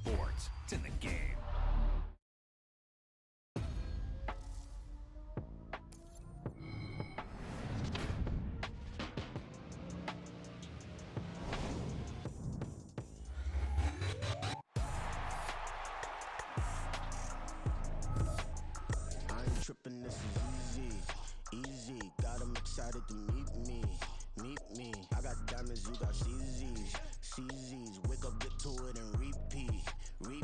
sports. It's in the game. Trippin', this is easy, got 'em excited to meet me. I got diamonds, you got CZs, wake up, get to it, and repeat. I ain't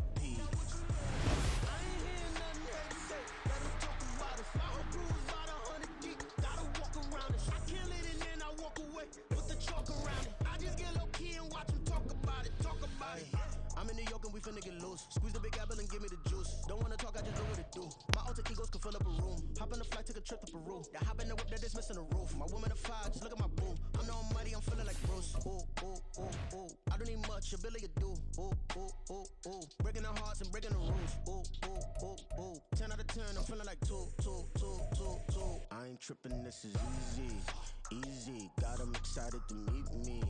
hearing nothing here to say, let 'em talk about us. My whole crew is about 100 deep, gotta walk around it. I kill it and then I walk away, put the chalk around it. I just get low key and watch 'em talk about it. I'm in New York and we finna get loose. Squeeze the big apple and give me the juice. Don't wanna talk, I just do what it do. My alter egos can fill up a room. Hop in the flight, take a trip to Peru. Yeah, hop in the whip that is missing the roof. My woman a five, just look at my boo. I'm the almighty, I'm feeling like Bruce. Ooh. I don't need much, ability to do. Ooh. Breaking the hearts and breaking the rules. Ooh. 10 out of 10, I'm feeling like two. I ain't tripping, this is easy. Got 'em excited to meet me.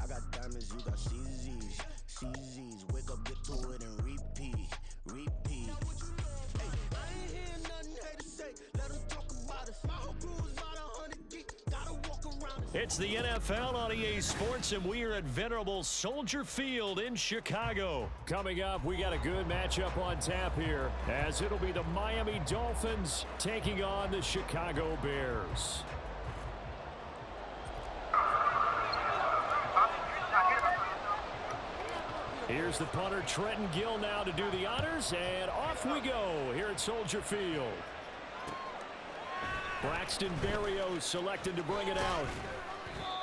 I got diamonds, you got CZs, wake up, get to it, and repeat. Hey, I ain't hearing nothing here to say, let 'em talk about us. My whole crew is about 100 deep, gotta walk around us. It's the NFL on EA Sports, and we are at venerable Soldier Field in Chicago. Coming up, we got a good matchup on tap here, as it'll be the Miami Dolphins taking on the Chicago Bears. Here's the punter, Trenton Gill, now to do the honors, and off we go here at Soldier Field. Braxton Berrios selected to bring it out.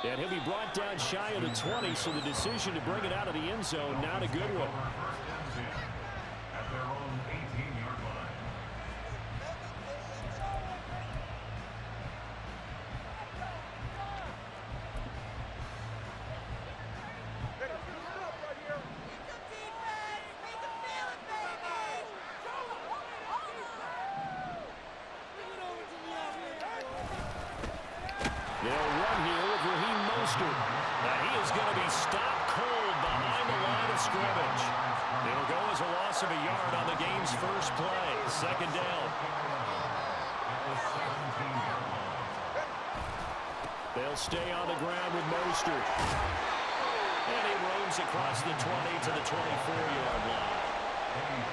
And he'll be brought down shy of the 20, so the decision to bring it out of the end zone, not a good one. At their own 18-yard line. Now he is going to be stopped cold behind the line of scrimmage. It'll go as a loss of a yard on the game's first play. Second down. They'll stay on the ground with Mostert. And he roams across the 20 to the 24-yard line.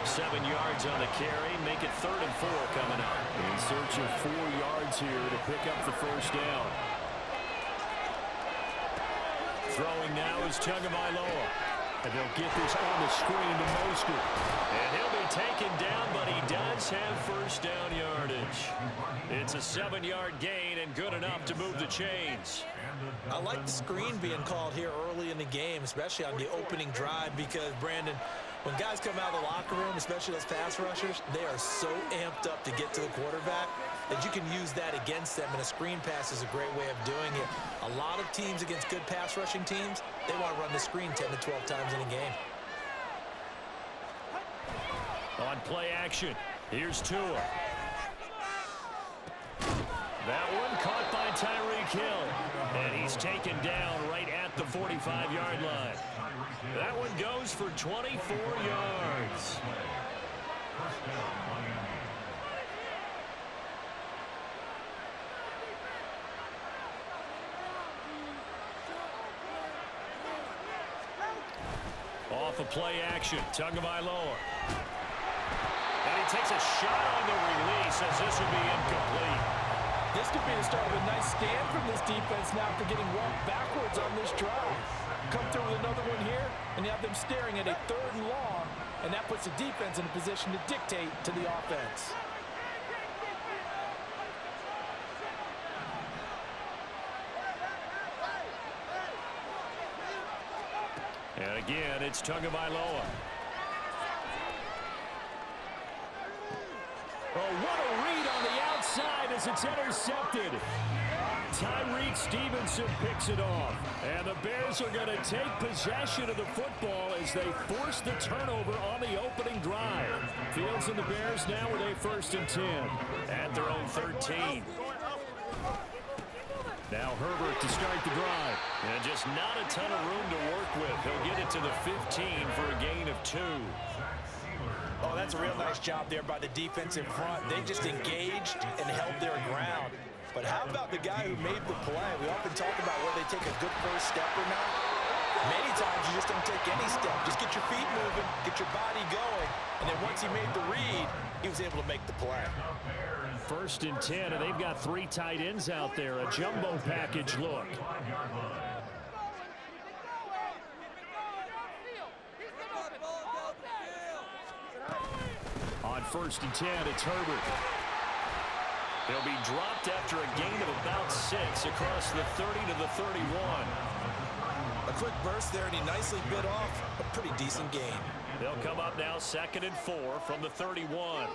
7 yards on the carry. Make it 3rd and 4 coming up. In search of 4 yards here to pick up the first down. Throwing now is Tagovailoa. And they'll get this on the screen to Mostert. And he'll be taken down, but he does have first down yardage. It's a 7-yard gain and good enough to move the chains. I like the screen being called here early in the game, especially on the opening drive, because, Brandon, when guys come out of the locker room, especially those pass rushers, they are so amped up to get to the quarterback that you can use that against them, and a screen pass is a great way of doing it. A lot of teams against good pass rushing teams, they want to run the screen 10 to 12 times in a game. On play action, here's Tua. That one caught by Tyreek Hill, and he's taken down right at the 45-yard line. That one goes for 24 yards. Off of play action, Tagovailoa. And he takes a shot on the release as this will be incomplete. This could be the start of a nice stand from this defense now after getting walked backwards on this drive. Come through with another one here, and you have them staring at a 3rd and long, and that puts the defense in a position to dictate to the offense. And again, it's Tagovailoa. Oh, what a read on the outside as it's intercepted. Tyreek Stevenson picks it off. And the Bears are going to take possession of the football as they force the turnover on the opening drive. Fields and the Bears now with a 1st and 10 at their own 13. Now Herbert to start the drive. And just not a ton of room to work with. He'll get it to the 15 for a gain of 2. Oh, that's a real nice job there by the defense in front. They just engaged and held their ground. But how about the guy who made the play? We often talk about whether they take a good first step or not. Many times you just don't take any step. Just get your feet moving, get your body going, and then once he made the read, he was able to make the play. 1st and 10, and they've got 3 tight ends out there. A jumbo package look. On 1st and 10, it's Herbert. He'll be dropped after a gain of about 6 across the 30 to the 31. A quick burst there, and he nicely bit off a pretty decent gain. They'll come up now 2nd and 4 from the 31.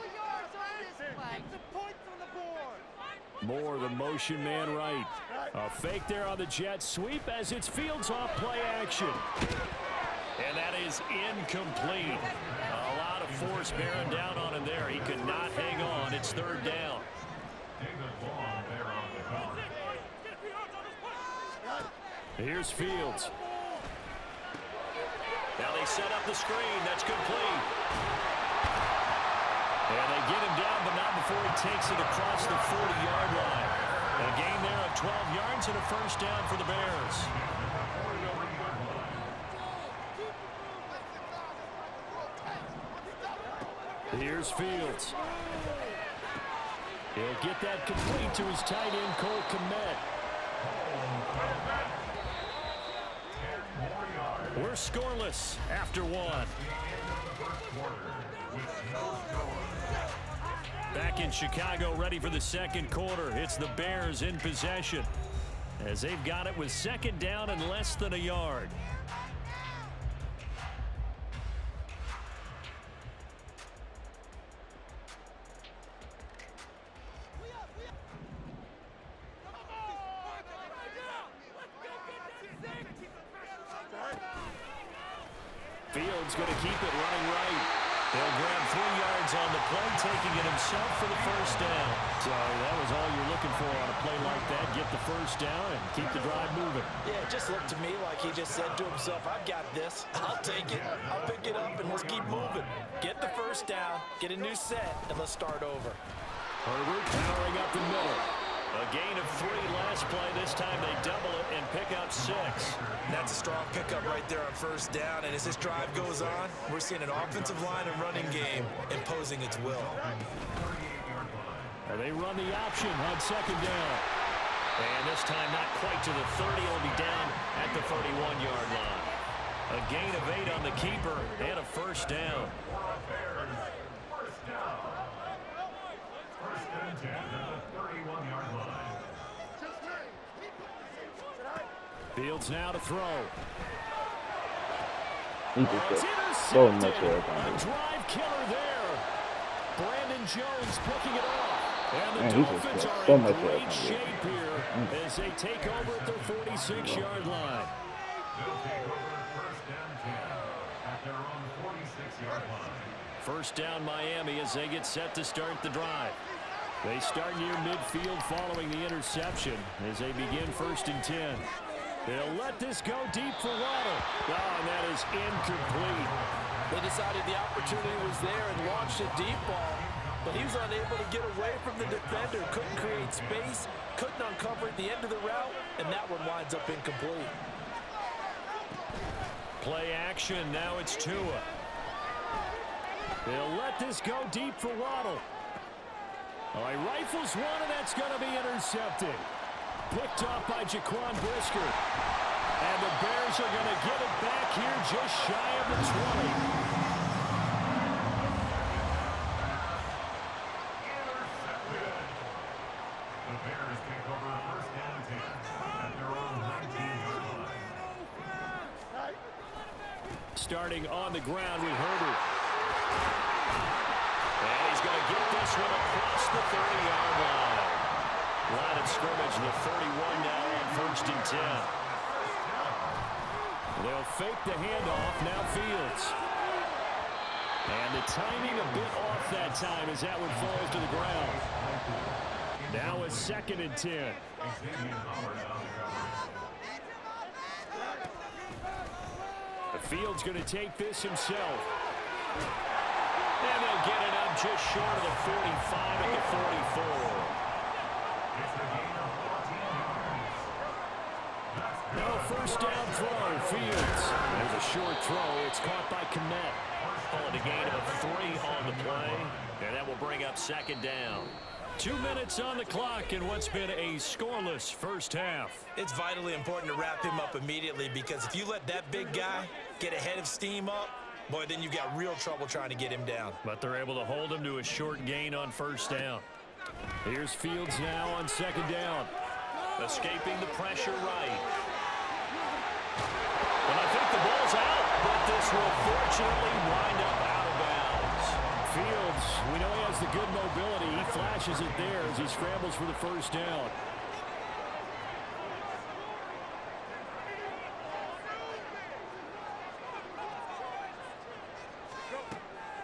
Moore, the motion man right. A fake there on the jet sweep as it's Fields off play action. And that is incomplete. A lot of force bearing down on him there. He could not hang on. It's 3rd down. Here's Fields. Now they set up the screen. That's complete. And they get him down, but not before he takes it across the 40-yard line. A gain there of 12 yards and a 1st down for the Bears. Here's Fields. He'll get that complete to his tight end, Cole Kmet. We're scoreless after 1. Back in Chicago, ready for the 2nd quarter. It's the Bears in possession as they've got it with 2nd down and less than a yard. Fields going to keep it running right. He'll grab 3 yards on the play, taking it himself for the 1st down. So that was all you're looking for on a play like that. Get the 1st down and keep the drive moving. Yeah, it just looked to me like he just said to himself, I've got this. I'll take it. I'll pick it up, and let's keep moving. Get the 1st down, get a new set, and let's start over. Herbert powering up the middle. A gain of 3 last play. This time they double it and pick up 6. That's a strong pickup right there on 1st down. And as this drive goes on, we're seeing an offensive line and running game imposing its will. They run the option on 2nd down. And this time not quite to the 30. It'll be down at the 31-yard line. A gain of 8 on the keeper and a 1st down. Fields now to throw. He just got so much air on A drive killer there. Brandon Jones picking it off. And the Man, Dolphins are so in much great air. shape here as they take over at their 46-yard line. They'll take over 1st and 10 at their own 46-yard line. 1st down Miami as they get set to start the drive. They start near midfield following the interception as they begin 1st and 10. They'll let this go deep for Waddle. Oh, and that is incomplete. They decided the opportunity was there and launched a deep ball, but he was unable to get away from the defender. Couldn't create space, couldn't uncover at the end of the route, and that one winds up incomplete. Play action. Now it's Tua. They'll let this go deep for Waddle. All right, rifles one, and that's going to be intercepted. Picked off by Jaquan Brisker. And the Bears are going to get it back here just shy of the 20. The Bears take over 1st and 10 at their own 19-yard line. Starting on the ground with Herbert. And he's going to get this one across the 30-yard line. Line of scrimmage, the 31 now on 1st and 10. They'll fake the handoff, now Fields. And the timing a bit off that time as that one falls to the ground. Now a 2nd and 10. Fields going to take this himself. And they'll get it up just short of the 45 at the 44. Now first down throw, Fields. There's a short throw. It's caught by Kmet. Call it a gain of 3 on the play. And that will bring up 2nd down. 2 minutes on the clock in what's been a scoreless first half. It's vitally important to wrap him up immediately, because if you let that big guy get ahead of steam up, boy, then you've got real trouble trying to get him down. But they're able to hold him to a short gain on first down. Here's Fields now on 2nd down. Escaping the pressure right. And I think the ball's out, but this will fortunately wind up out of bounds. Fields, we know he has the good mobility. He flashes it there as he scrambles for the first down.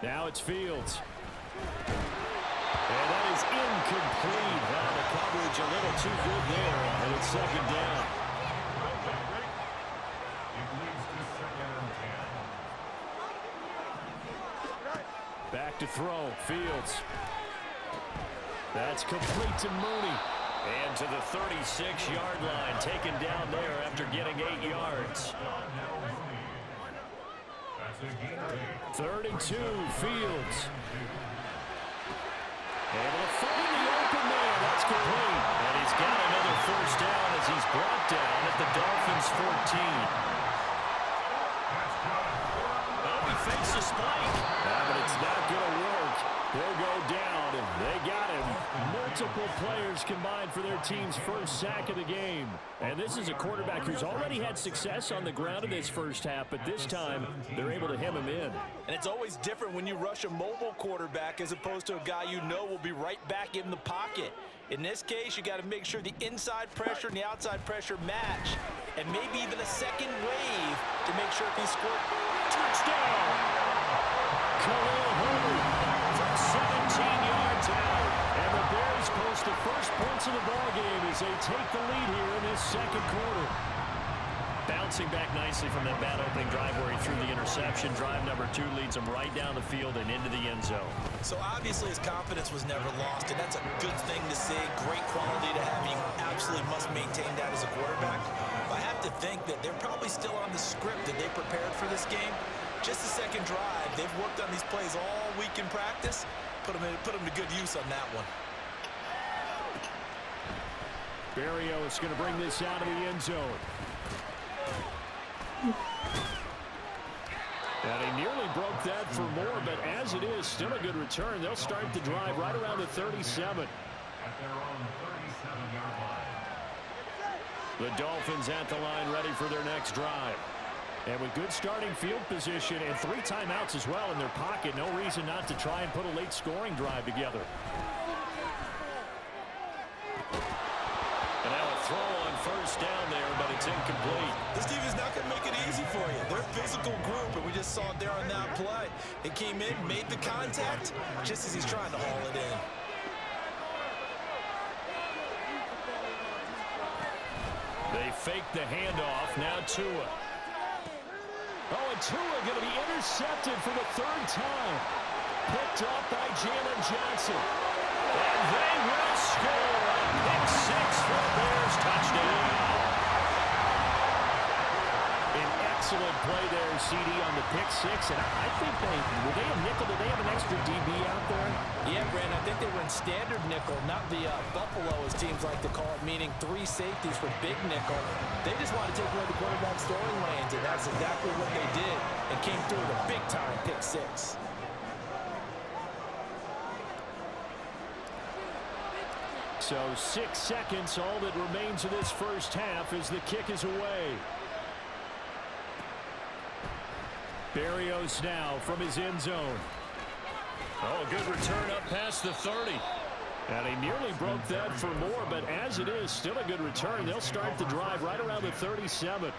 Now it's Fields. And that is incomplete. Now the coverage a little too good there, and it's 2nd down. Back to throw, Fields. That's complete to Mooney. And to the 36-yard line, taken down there after getting 8 yards. 3rd and 2, Fields. Able to find the open man. That's complete. And he's got another first down as he's brought down at the Dolphins' 14. Oh, he fakes a spike. But it's not going to work. He'll go down, and they got him. Multiple players combined for their team's first sack of the game. And this is a quarterback who's already had success on the ground in this first half, but this time they're able to hem him in. And it's always different when you rush a mobile quarterback as opposed to a guy you know will be right back in the pocket. In this case, you got to make sure the inside pressure and the outside pressure match, and maybe even a second wave to make sure if he scores. Touchdown! Khalil Herbert from 17 yards out. And the Bears post the first points of the ballgame as they take the lead here in this 2nd quarter. Bouncing back nicely from that bad opening drive where he threw the interception. Drive number 2 leads him right down the field and into the end zone. So obviously his confidence was never lost, and that's a good thing to see. Great quality to have. You absolutely must maintain that as a quarterback. But I have to think that they're probably still on the script that they prepared for this game. Just the 2nd drive. They've worked on these plays all week in practice. Put them to good use on that one. Berrios going to bring this out of the end zone. And he nearly broke that for more, but as it is, still a good return. They'll start the drive right around the 37. The Dolphins at the line ready for their next drive. And with good starting field position and 3 timeouts as well in their pocket, no reason not to try and put a late scoring drive together. And now a throw on first down there, but it's incomplete. This team is not going to make it easy for you. They're a physical group, and we just saw it there on that play. They came in, made the contact, just as he's trying to haul it in. They fake the handoff. Now Tua. Oh, and Tua going to be intercepted for the 3rd time. Picked up by Jalen Johnson. And they will score. Pick 6 for the Bears. Touchdown. An excellent play there, CD, on the pick 6. And I think were they a nickel? Did they have an extra DB out there? Yeah, Brandon, I think they were in standard nickel, not the Buffalo, as teams like to call it, meaning 3 safeties for big nickel. They just wanted to take away the quarterback's throwing lanes, and that's exactly what they did, and came through with a big-time pick 6. So 6 seconds, all that remains of this first half as the kick is away. Berrios now from his end zone. Oh, a good return up past the 30. And he nearly broke that for more, but as it is, still a good return. They'll start the drive right around the 37.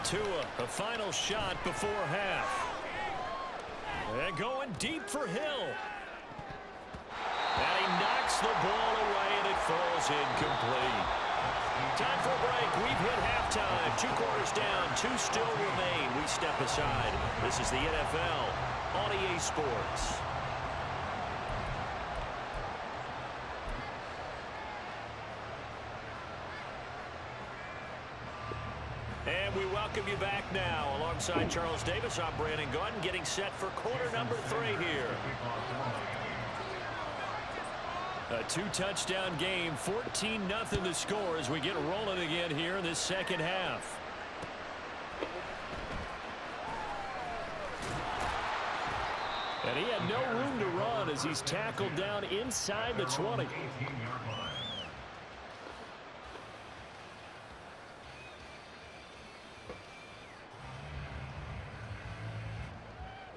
Tua, a final shot before half. And going deep for Hill. And he knocks the ball away, and it falls incomplete. Time for a break. We've hit halftime. 2 quarters down. 2 still remain. We step aside. This is the NFL on EA Sports. And we welcome you back now. Alongside Charles Davis, I'm Brandon Gaudin, getting set for quarter number 3 here. A 2-touchdown game, 14-0 the score as we get rolling again here in this second half. And he had no room to run as he's tackled down inside the 20.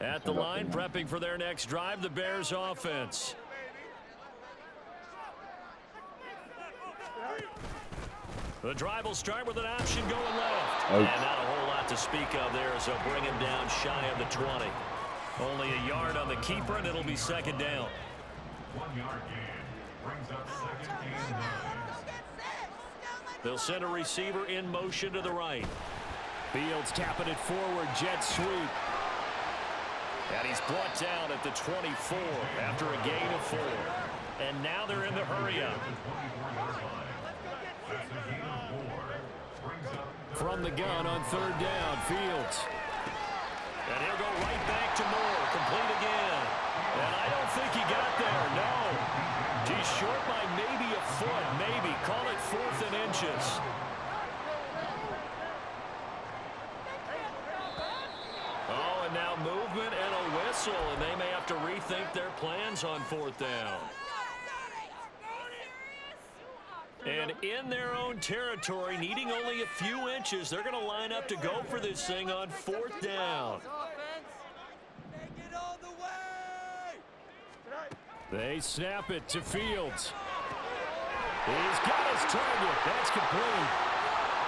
At the line, prepping for their next drive, the Bears offense. The drive will start with an option going left. And not a whole lot to speak of there as they'll bring him down shy of the 20. Only a yard on the keeper, and it'll be second down. 1-yard gain brings up second and 9. They'll send a receiver in motion to the right. Fields tapping it forward, jet sweep. And he's brought down at the 24 after a gain of 4. And now they're in the hurry-up. From the gun on 3rd down, Fields. And he'll go right back to Moore, complete again. And I don't think he got there, no. He's short by maybe a foot, maybe. Call it 4th and inches. Oh, and now movement and a whistle, and they may have to rethink their plans on 4th down. And in their own territory, needing only a few inches, they're going to line up to go for this thing on 4th down. They snap it to Fields. He's got his target. That's complete.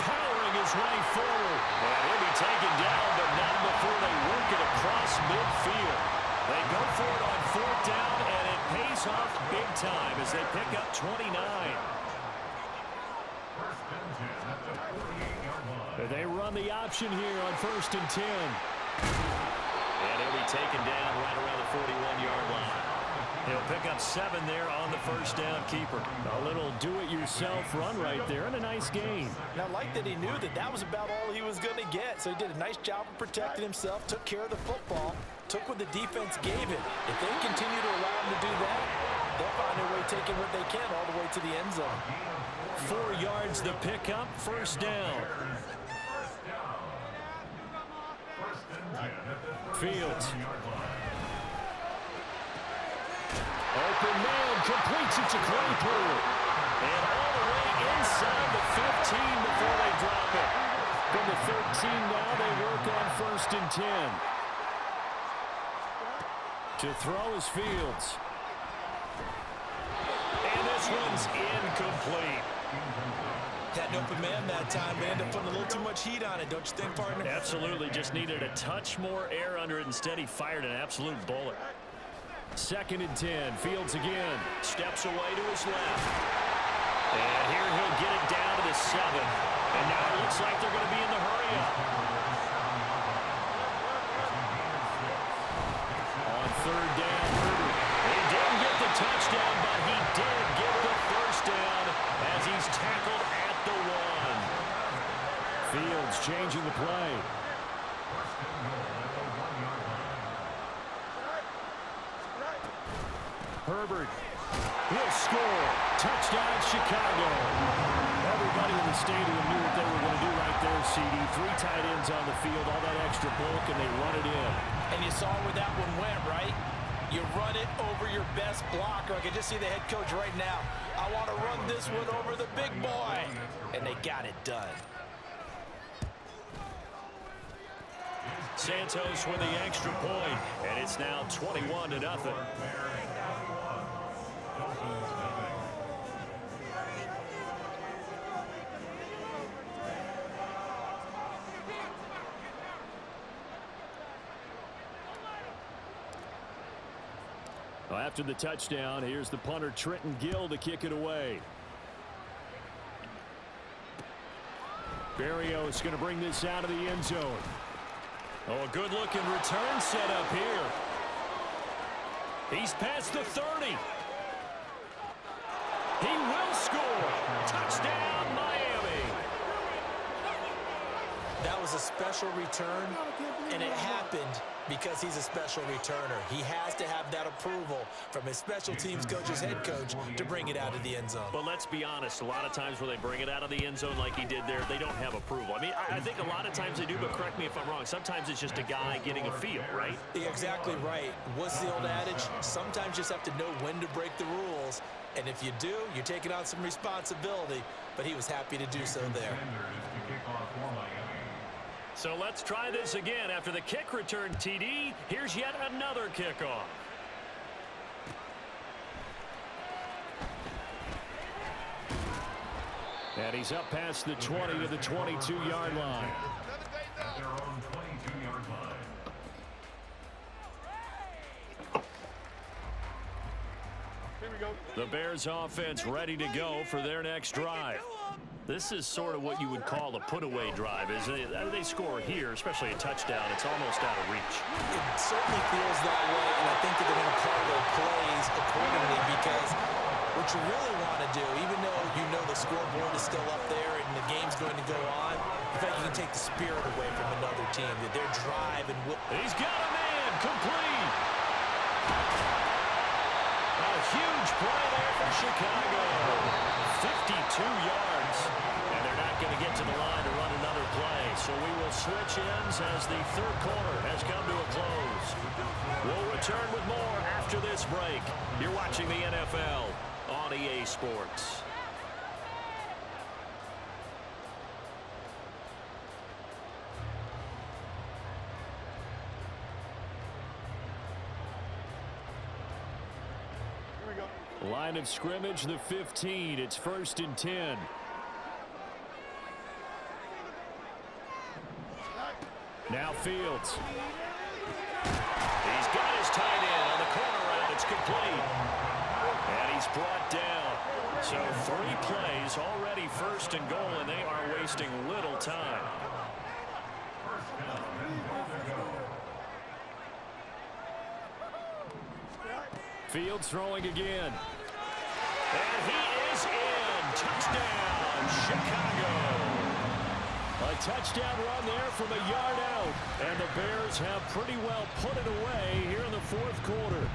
Powering his way forward. And he'll be taken down, but not before they work it across midfield. They go for it on 4th down, and it pays off big time as they pick up 29. They run the option here on 1st and 10. And he'll be taken down right around the 41-yard line. He'll pick up 7 there on the 1st down keeper. A little do-it-yourself run right there and a nice gain. Now, I like that he knew that that was about all he was going to get. So he did a nice job of protecting himself, took care of the football, took what the defense gave him. If they continue to allow him to do that, they'll find their way taking what they can all the way to the end zone. 4 yards the pickup, 1st down. Fields. Open man, completes it to Claypool. And all the way inside the 15 before they drop it. From the 13 now, they work on 1st and 10. To throw is Fields. And this one's incomplete. Had an open man that time. They end up putting a little too much heat on it, don't you think, partner? Absolutely. Just needed a touch more air under it. Instead, he fired an absolute bullet. 2nd and 10. Fields again. Steps away to his left. And here he'll get it down to the 7. And now it looks like they're going to be in the hurry-up. On 3rd down, he didn't get the touchdown, but he did get the 1st down as he's tackled at the 1. Fields changing the play. Herbert will score. Touchdown, Chicago. Everybody in the stadium knew what they were going to do right there, CD. 3 tight ends on the field, all that extra bulk, and they run it in. And you saw where that one went, right? You run it over your best blocker. I can just see the head coach right now. I want to run this one over the big boy. And they got it done. Santos with the extra point, and it's now 21-0. Well, after the touchdown, here's the punter Trenton Gill to kick it away. Berrios going to bring this out of the end zone. Oh, a good-looking return set up here. He's past the 30. He will score. Touchdown, Miami. That was a special return, and it happened because he's a special returner. He has to have that approval from his special teams coach's head coach to bring it out of the end zone. But let's be honest, a lot of times when they bring it out of the end zone like he did there, they don't have approval. I mean, I think a lot of times they do, but correct me if I'm wrong. Sometimes it's just a guy getting a feel, right? You're exactly right. What's the old adage? Sometimes you just have to know when to break the rules. And if you do, you're taking on some responsibility. But he was happy to do so there. So let's try this again. After the kick return TD, here's yet another kickoff. And he's up past the 20 to the 22-yard line. At their own 22-yard line. The Bears offense ready to go for their next drive. This is sort of what you would call a put-away drive. They score here, especially a touchdown. It's almost out of reach. It certainly feels that way, and I think that they're going to call their plays accordingly because what you really want to do, even though you know the scoreboard is still up there and the game's going to go on, in fact, you can take the spirit away from another team, that their drive and will. He's got a man complete. A huge play there for Chicago. 52 yards, and they're not going to get to the line to run another play. So we will switch ends as the third quarter has come to a close. We'll return with more after this break. You're watching the NFL on EA Sports. Line of scrimmage, the 15. It's 1st and 10. Now Fields. He's got his tight end on the corner route. It's complete. And he's brought down. So 3 plays, already 1st and goal, and they are wasting little time. Fields throwing again. And he is in. Touchdown, Chicago. A touchdown run there from a yard out. And the Bears have pretty well put it away here in the 4th quarter.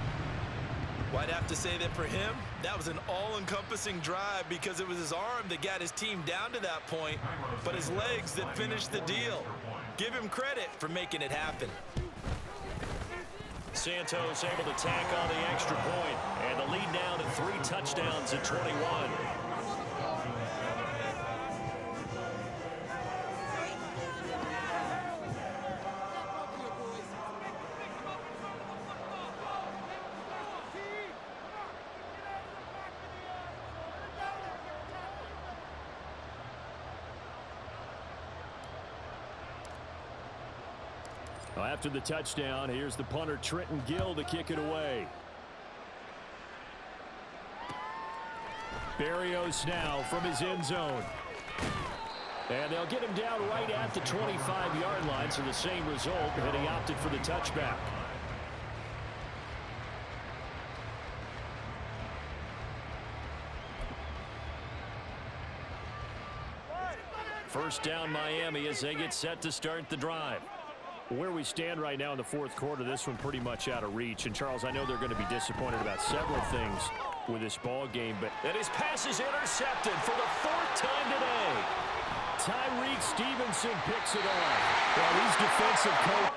Well, I'd have to say that for him, that was an all-encompassing drive because it was his arm that got his team down to that point, but his legs that finished the deal. Give him credit for making it happen. Santos able to tack on the extra point, and the lead now to 3 touchdowns at 21. After the touchdown, here's the punter Trenton Gill to kick it away. Berrios now from his end zone. And they'll get him down right at the 25-yard line, so the same result, but he opted for the touchback. First down Miami as they get set to start the drive. Where we stand right now in the 4th quarter, this one pretty much out of reach. And, Charles, I know they're going to be disappointed about several things with this ball game, but and his pass is intercepted for the 4th time today. Tyreek Stevenson picks it off. Well, these defensive coaches